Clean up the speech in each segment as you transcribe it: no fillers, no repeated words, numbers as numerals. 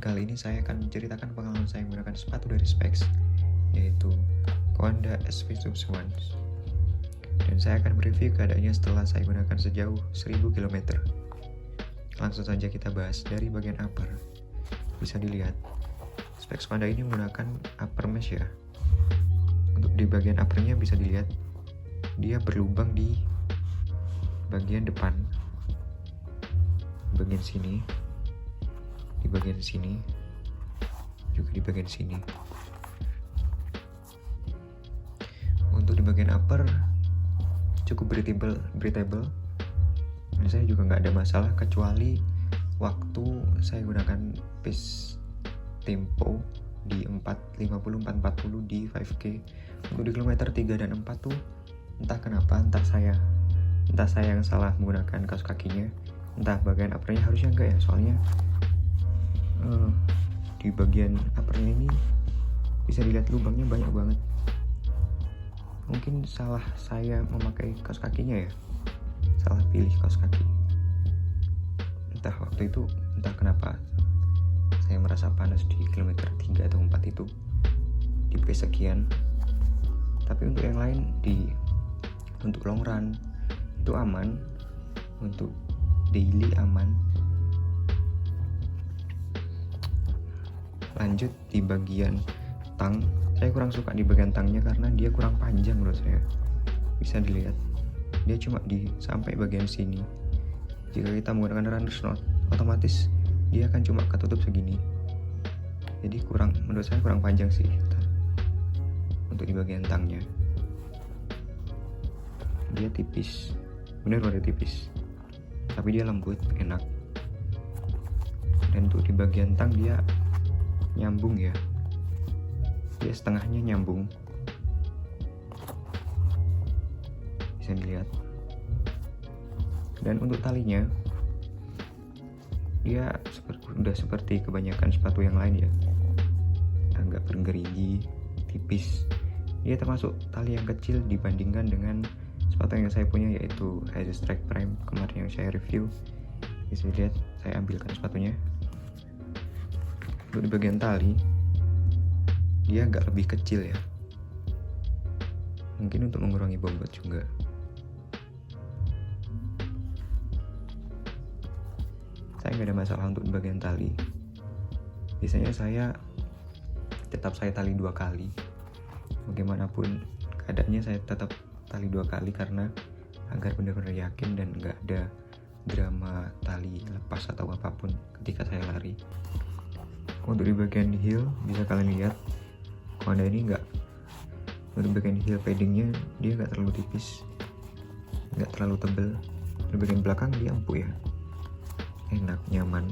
kali ini saya akan menceritakan pengalaman saya menggunakan sepatu dari Specs, yaitu Coanda SV1. Dan saya akan mereview keadaannya setelah saya gunakan sejauh 1000 km. Langsung saja kita bahas dari bagian upper. Bisa dilihat, Specs Coanda ini menggunakan upper mesh ya. Untuk di bagian uppernya bisa dilihat, dia berlubang di bagian depan, bagian sini, di bagian sini, juga di bagian sini. Untuk di bagian upper cukup breathable, dan saya juga nggak ada masalah kecuali waktu saya gunakan pace tempo di 450-440 di 5K. Untuk di kilometer 3 dan 4 tuh entah kenapa, entah saya yang salah menggunakan kaos kakinya, entah bagian uppernya, harusnya enggak ya, soalnya di bagian uppernya ini bisa dilihat lubangnya banyak banget. Mungkin salah saya memakai kaos kakinya ya, salah pilih kaos kaki. Entah waktu itu, entah kenapa saya merasa panas di kilometer 3 atau 4 itu di pace sekian. Tapi untuk yang lain, untuk long run itu aman, untuk daily aman. Lanjut di bagian tang, saya kurang suka di bagian tangnya karena dia kurang panjang menurut saya. Bisa dilihat, dia cuma sampai bagian sini. Jika kita menggunakan runner's knot, otomatis dia akan cuma ketutup segini. Jadi menurut saya kurang panjang sih untuk di bagian tangnya. Dia tipis, benar-benar tipis, tapi dia lembut, enak. Dan untuk di bagian tang dia nyambung ya, dia setengahnya nyambung, bisa dilihat. Dan untuk talinya, dia udah seperti kebanyakan sepatu yang lain ya, agak bergerigi, tipis. Dia termasuk tali yang kecil dibandingkan dengan sepatu yang saya punya, yaitu Asics Track Prime kemarin yang saya review. Bisa dilihat, saya ambilkan sepatunya. Untuk di bagian tali, dia agak lebih kecil ya, mungkin untuk mengurangi bobot juga. Saya nggak ada masalah untuk bagian tali. Biasanya saya tali 2 kali. Bagaimanapun keadaannya, saya tetap tali 2 kali karena agar benar-benar yakin dan nggak ada drama tali lepas atau apapun ketika saya lari. Untuk di bagian heel bisa kalian lihat, Coanda ini untuk bagian heel paddingnya dia nggak terlalu tipis, nggak terlalu tebal. Di bagian belakang dia empuk ya, enak, nyaman.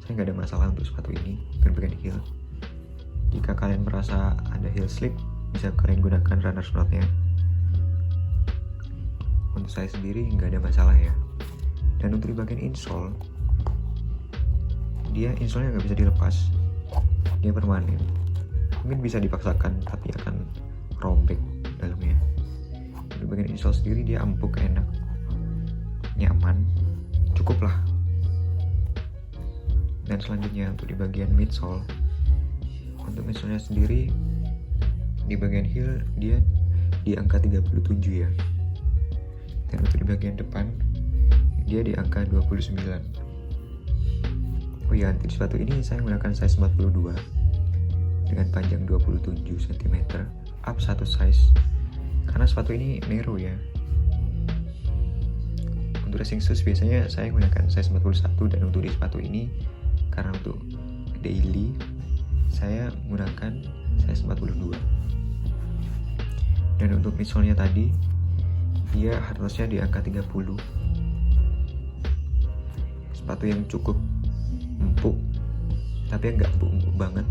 Saya nggak ada masalah untuk sepatu ini di bagian heel. Jika kalian merasa ada heel slip, bisa kalian gunakan runner's knot-nya. Untuk saya sendiri nggak ada masalah ya. Dan untuk di bagian insole, dia insole-nya nggak bisa dilepas, dia permanen. Mungkin bisa dipaksakan tapi akan robek dalamnya. Di bagian insole sendiri dia empuk, enak, nyaman, cukup lah. Dan selanjutnya untuk di bagian midsole, untuk midsole-nya sendiri di bagian heel dia di angka 37 ya. Dan untuk di bagian depan dia di angka 29. Oh iya, di sepatu ini saya menggunakan size 42 dengan panjang 27 cm, up 1 size karena sepatu ini narrow ya. Untuk racing shoes biasanya saya menggunakan size 41, dan untuk di sepatu ini karena untuk daily saya menggunakan size 42. Dan untuk midsole-nya tadi dia harusnya di angka 30. Sepatu yang cukup empuk, tapi enggak empuk banget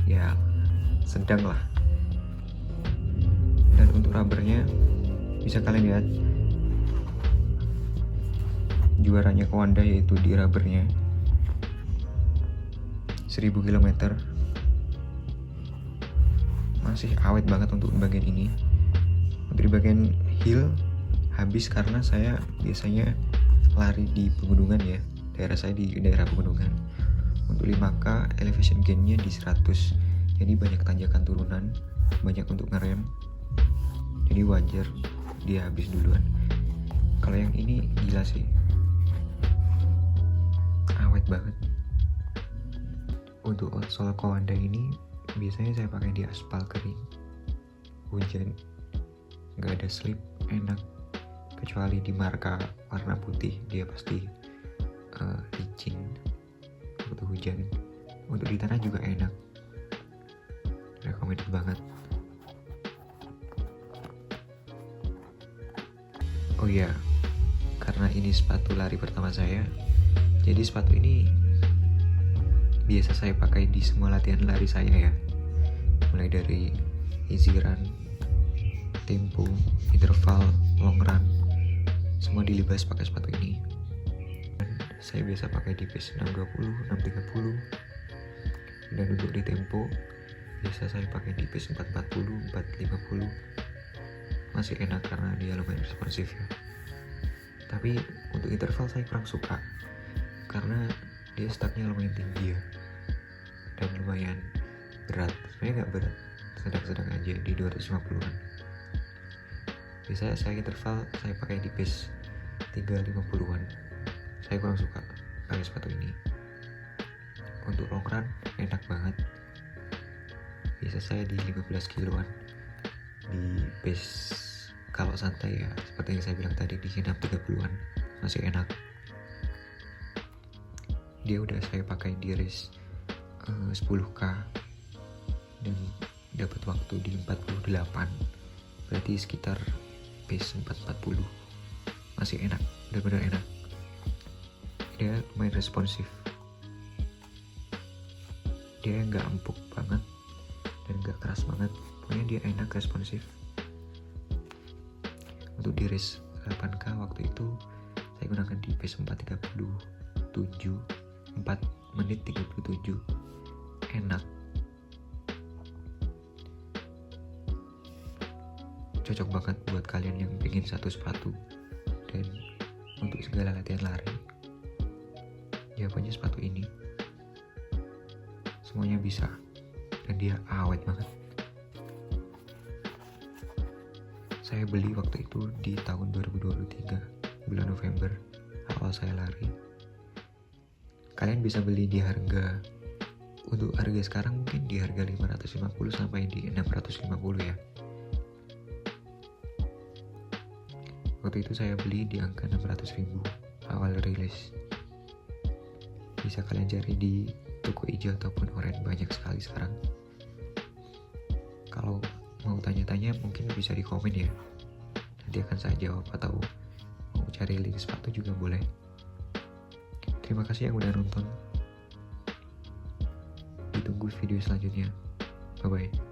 ya, sedang lah. Dan untuk rubbernya bisa kalian lihat, juaranya Coanda yaitu di rubbernya 1000 km, masih awet banget untuk bagian ini. Untuk di bagian heel habis karena saya biasanya lari di pegunungan ya, daerah saya di daerah pegunungan. Untuk 5K, elevation gainnya di 100. Jadi banyak tanjakan turunan, banyak untuk ngerem. Jadi wajar dia habis duluan. Kalau yang ini gila sih, awet banget. Untuk outsole Kowanda ini biasanya saya pakai di aspal kering, hujan, nggak ada slip, enak. Kecuali di marka warna putih, dia pasti licin waktu hujan. Untuk di tanah juga enak, recommended banget. Oh iya, karena ini sepatu lari pertama saya, jadi sepatu ini biasa saya pakai di semua latihan lari saya ya, mulai dari easy run, tempo, interval, long run, semua dilibas pakai sepatu ini. Dan saya biasa pakai di pace 620, 630. Dan untuk di tempo biasa saya pakai di pace 440, 450. Masih enak karena dia lumayan responsif ya. Tapi untuk interval saya kurang suka karena dia startnya lumayan tinggi ya, dan lumayan berat. Sebenarnya nggak berat, sedang-sedang aja di 250-an. Biasanya saya interval saya pakai di pace 350-an. Saya kurang suka pakai sepatu ini. Untuk long run enak banget. Biasa saya di 15 kiloan di pace, kalau santai ya seperti yang saya bilang tadi di 30-an masih enak. Dia udah saya pakai di race 10K dan dapat waktu di 48, berarti sekitar pace 440. Masih enak, benar-benar enak. Dia lumayan responsif, dia nggak empuk banget dan nggak keras banget, pokoknya dia enak, responsif. Untuk di race 8K waktu itu saya gunakan di pace 4:37, 4 menit 37, enak, cocok banget buat kalian yang pengen satu sepatu. Dan untuk segala latihan lari, jawabannya sepatu ini, semuanya bisa, dan dia awet banget. Saya beli waktu itu di tahun 2023 bulan November, awal saya lari. Kalian bisa beli di harga, untuk harga sekarang mungkin di harga 550 sampai di 650 ya. Waktu itu saya beli di angka 600.000 awal rilis. Bisa kalian cari di toko hijau ataupun oranye, banyak sekali sekarang. Kalau mau tanya-tanya mungkin bisa di komen ya, nanti akan saya jawab, atau mau cari link sepatu juga boleh. Terima kasih yang udah nonton, ditunggu video selanjutnya. Bye bye.